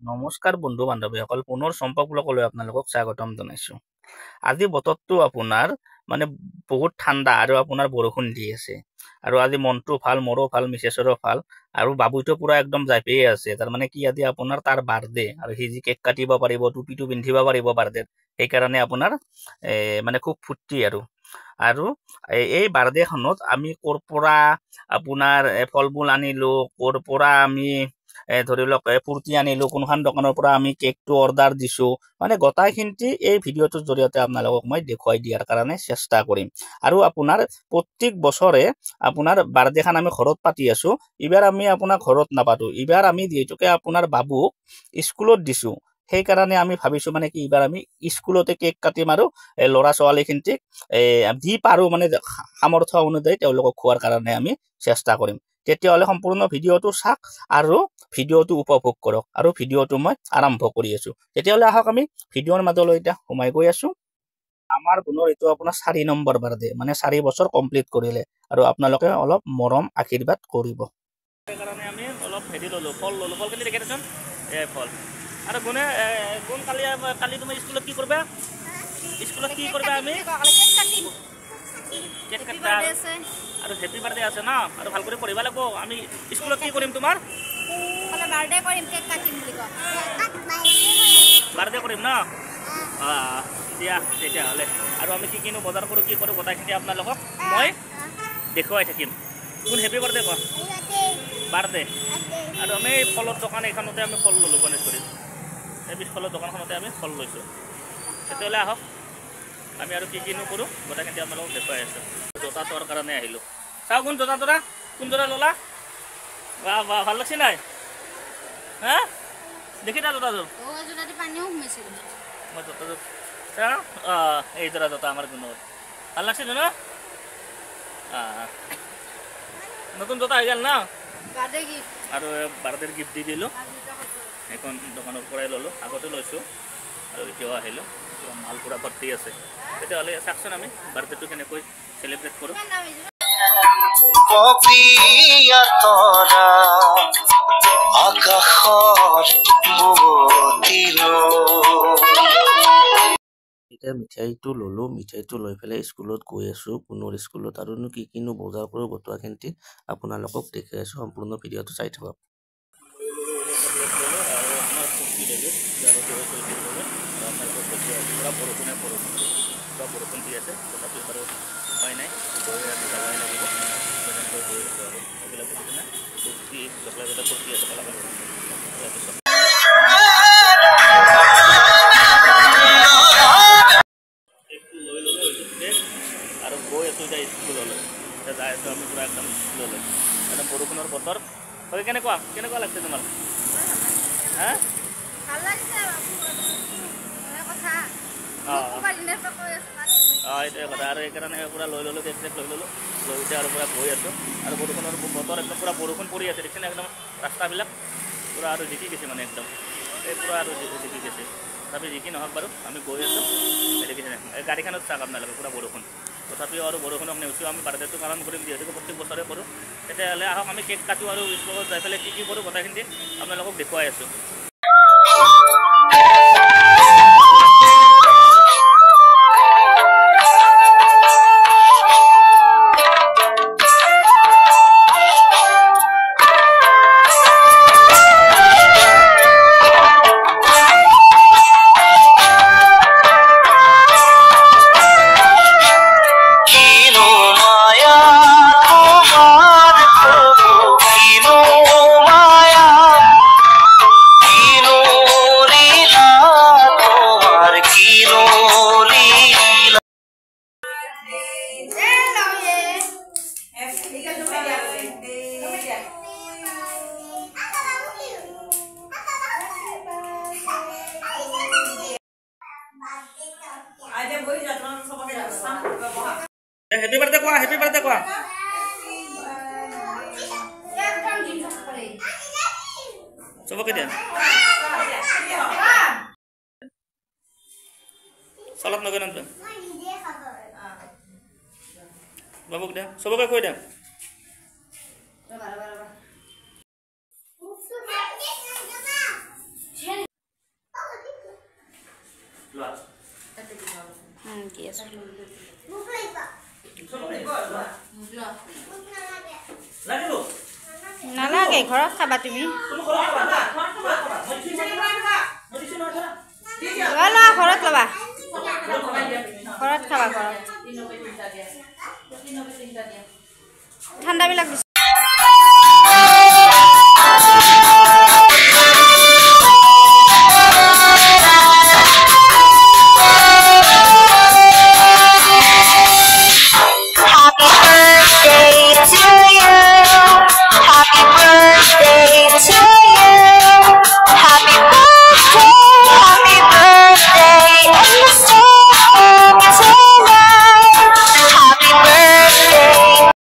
নমস্কাৰ বন্ধু বান্ধৱীসকল, পুনৰ চম্পক ব্লগলৈ আপোনালোকক স্বাগতম জনাইছো। আজি বতৰটো আপোনাৰ মানে বহুত ঠাণ্ডা আৰু আপোনাৰ বৰষুণ দি আছে। আৰু আজি মনটো ভাল, মোৰো ভাল, মিছেছৰো ভাল। আৰু বাবুটো পুৰা একদম জাপিয়ে আছে। তাৰমানে কি আজি আপোনাৰ তাৰ বাৰ্থডে আৰু সি যি কেক কাটিব পাৰিব, টুপিটো পিন্ধিব পাৰিব বাৰ্থডেত, সেইকাৰণে আপোনাৰ মানে খুব ফূৰ্তি আৰু এই বাৰ্থডেখনত আমি ক'ৰ পৰা আপোনাৰ ফল মূল আনিলো, ক'ৰ পৰা আমি ধৰি লওক ফুৰ্তি আনিলো, কোনখন দোকানৰ পৰা আমি কেকটো অৰ্ডাৰ দিছো, মানে গোটাইখিনি এই ভিডিঅ'টোৰ জৰিয়তে আপোনালোকক মই দেখুৱাই দিয়াৰ কাৰণে চেষ্টা কৰিম। আৰু আপোনাৰ প্ৰত্যেক বছৰে আপোনাৰ বাৰ্থডেখন আমি ঘৰত পাতি আছো। এইবাৰ আমি আপোনাৰ ঘৰত নাপাতো, এইবাৰ আমি যিহেতুকে আপোনাৰ বাবুক স্কুলত দিছো, সেইকাৰণে আমি ভাবিছো মানে কি এইবাৰ আমি স্কুলতে কেক কাটিম আৰু ল'ৰা ছোৱালীখিনিক যি পাৰো মানে সামৰ্থ্য অনুযায়ী তেওঁলোকক খোৱাৰ কাৰণে আমি চেষ্টা কৰিম। তেতিয়াহ'লে সম্পূৰ্ণ ভিডিঅ'টো চাওক আৰু ভিডিঅ'টো উপভোগ কৰক। আৰু ভিডিঅ'টো মই আৰম্ভ কৰি আছো। তেতিয়াহ'লে আহক আমি ভিডিঅ'ৰ মাজলৈ এতিয়া সোমাই গৈ আছো। আমাৰ গুণৰ এইটো আপোনাৰ 4 নম্বৰ বাৰ্থডে, মানে 4 বছৰ কমপ্লিট কৰিলে। আৰু আপোনালোকে অলপ মৰম আশীৰ্বাদ কৰিব। সেইকাৰণে আমি অলপ হেৰি ল'লো, ফল ল'লো। ফলখিনি দেখি দেচোন, ফল। আৰু গুণে গুণ কালি তুমি স্কুলত কি কৰিবা? স্কুলত কি কৰিবা? আমি কেক কাটা আৰু হেপী বাৰ্থডে আছে ন, আৰু ভাল কৰি পঢ়িব লাগিব। আমি স্কুলত কি কৰিম? তোমাৰ বাৰ্থডে কৰিম, কেক কাটিম বুলি কয়। বাৰ্থডে কৰিম ন? দিয়া তেতিয়াহ'লে। আৰু আমি কি কিনো, বজাৰ কৰোঁ, কি কৰোঁ, গোটাইখিনি আপোনালোকক মই দেখুৱাই থাকিম। কোন হেপী বাৰ্থডে কোৱা? বাৰ্থডে। আৰু আমি ফলৰ দোকান এইখনতে আমি ফল ল'লোঁ গণেশগুৰিত। এই ফলৰ দোকানখনতে আমি ফল লৈছোঁ। তেতিয়াহ'লে আহক আমি আৰু কি কিনো কৰোঁ, গোটাইখিনি আপোনালোকক দেখুৱাই আছোঁ। জোতা চোৱাৰ কাৰণে আহিলোঁ। চাওঁ কোন জোতা তোৰা, কোন জোতা ল'লা? বাহ বাহ, ভাল লাগছে নাই? হা দেখি তা জোতাযোৰ, মই জোতাযোৰ এই জোৰা জোতা আমাৰ গুণৰ ভাল লাগছে ন? নতুন জোতা হৈ গ'ল ন? আৰু বাৰ্থডেৰ গিফ্ট দি দিলোঁ। এখন দোকানৰ পৰাই ল'লোঁ, আগতে লৈছোঁ আৰু এতিয়াও আহিলোঁ। মাল পুৰা ভৰ্তি আছে। তেতিয়াহ'লে চাওকচোন আমি বাৰ্থডেটো কেনেকৈ চেলিব্ৰেট কৰোঁ। এতিয়া মিঠাইটো ল'লোঁ, মিঠাইটো লৈ পেলাই স্কুলত গৈ আছোঁ, পুনৰ স্কুলত। আৰুনো কি কিনো বজাৰ কৰোঁ, গোটেইখিনি আপোনালোকক দেখাই আছোঁ। সম্পূৰ্ণ ভিডিঅ'টো চাই থাকক। বৰষুণ দি আছে, তথাপিও বাৰু উপায় নাই, গৈ যাবই লাগিব। গৈ আছোঁ আৰু এইবিলাক বস্তু নাই, ফূৰ্তি চকলেট এটা ফূৰ্তি আছে তাৰপিছত লৈ ল'লোঁ আৰু গৈ আছোঁ এতিয়া স্কুললৈ। এতিয়া যাই আছোঁ আমি পুৰা একদম স্কুললৈ। একদম বৰষুণৰ বতৰ। হয়, কেনেকুৱা লাগছে তোমাৰ? হা এইটোৱে কথা। আৰু সেইকাৰণে পুৰা লৈ ল'লোঁ, কেক চেক লৈ ল'লোঁ, লৈ উঠি আৰু পুৰা গৈ আছোঁ। আৰু বৰষুণৰ বতৰ, একদম পুৰা বৰষুণ পৰি আছে, দেখিছেনে? একদম ৰাস্তাবিলাক পুৰা আৰু জিকি গৈছে, মানে একদম এই পুৰা আৰু জিকি গৈছে। তথাপি জিকি নহওক বাৰু, আমি গৈ আছোঁ। দেখিছেনে গাড়ীখনত চাওক আপোনালোকে, পুৰা বৰষুণ। তথাপিও আৰু বৰষুণক নেওচিও আমি বাৰ্থডেটো পালন কৰিম, যিহেতুকে প্ৰত্যেক বছৰে কৰোঁ। তেতিয়াহ'লে আহক আমি কেক কাটোঁ আৰু স্কুলত যাই পেলাই কি কৰোঁ গোটেইখিনি আপোনালোকক দেখুৱাই আছোঁ। হেপী বাৰ্থডে কোৱা, হেপী বাৰ্থডে কোৱা। চবকে দিয়া, চলক নগৈ নন্দ বাবুক দিয়া, চবকে কৈ দিয়া। লোৱা কি আছে লাগিব নালাগে ঘৰত খাবা তুমি লোৱা ঘৰত ল'বা ঘৰত খাবা ঘৰত ঠাণ্ডাবিলাক